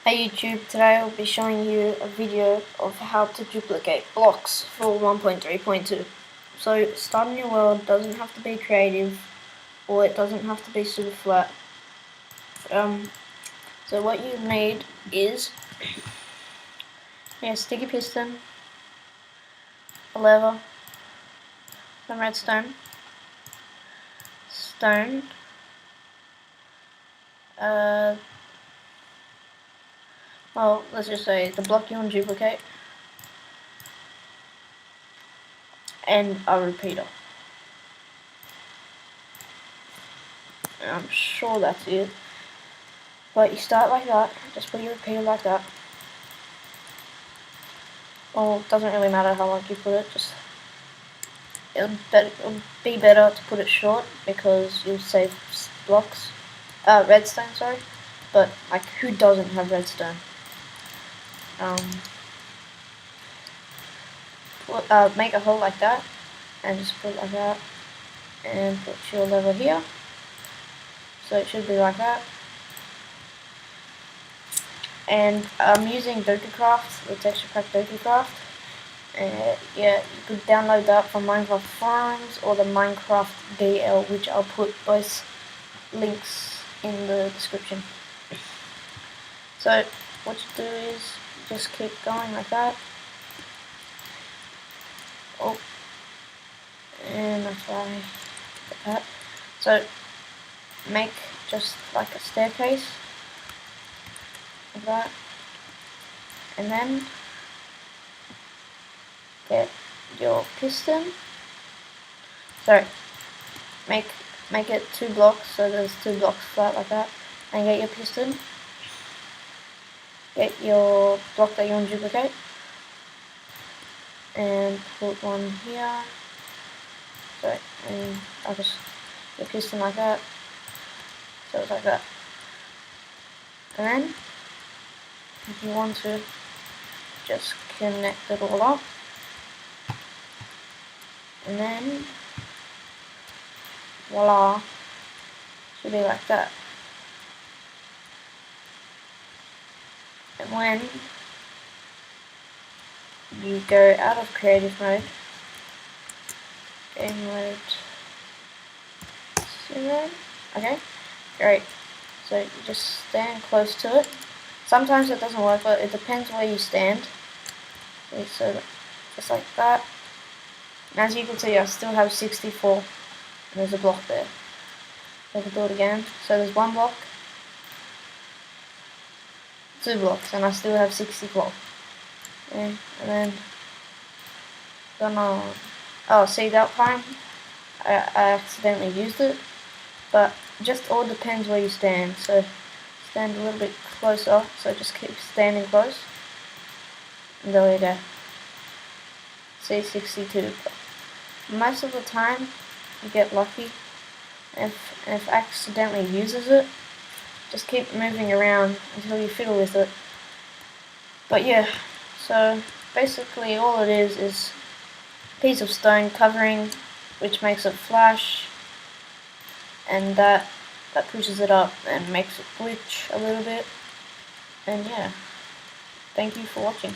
Hey YouTube, today I'll be showing you a video of how to duplicate blocks for 1.3.2. So starting your world doesn't have to be creative, or it doesn't have to be super flat. So what you need is a sticky piston, a lever, some redstone, stone, well, let's just say the block you want to duplicate, and a repeater. And I'm sure that's it. But you start like that, just put your repeater like that. Well, it doesn't really matter how long you put it, just it'll be better to put it short because you'll save blocks. Redstone, sorry. But like, who doesn't have redstone? Make a hole like that, and just put it like that, and put your lever here. So it should be like that. And I'm using DokuCraft, the texture pack DokuCraft. Yeah, you could download that from Minecraft forums or the Minecraft DL, which I'll put both links in the description. So what you do is just keep going like that. Oh, and that's why I did that. So make just like a staircase like that, and then get your piston. Sorry, make it 2 blocks, so there's 2 blocks flat like that, and get your piston. Get your block that you want to duplicate, and put one here. Sorry, and I'll just get piston like that. So it's like that. And then, if you want to, just connect it all up. And then, voila, should be like that. And when you go out of creative mode, game mode 0, okay, great. So you just stand close to it. Sometimes it doesn't work, but it depends where you stand. Okay, so just like that. And as you can see, I still have 64, and there's a block there. So I can do it again. So there's 1 block, 2 blocks, and I still have 64. Okay, and then see, that time I accidentally used it, but just all depends where you stand. So stand a little bit closer, so just keep standing close, and there we go. See, 62. Most of the time you get lucky. If accidentally uses it, just keep moving around until you fiddle with it. But yeah, so basically all it is a piece of stone covering, which makes it flash, and that pushes it up and makes it glitch a little bit. And yeah, thank you for watching.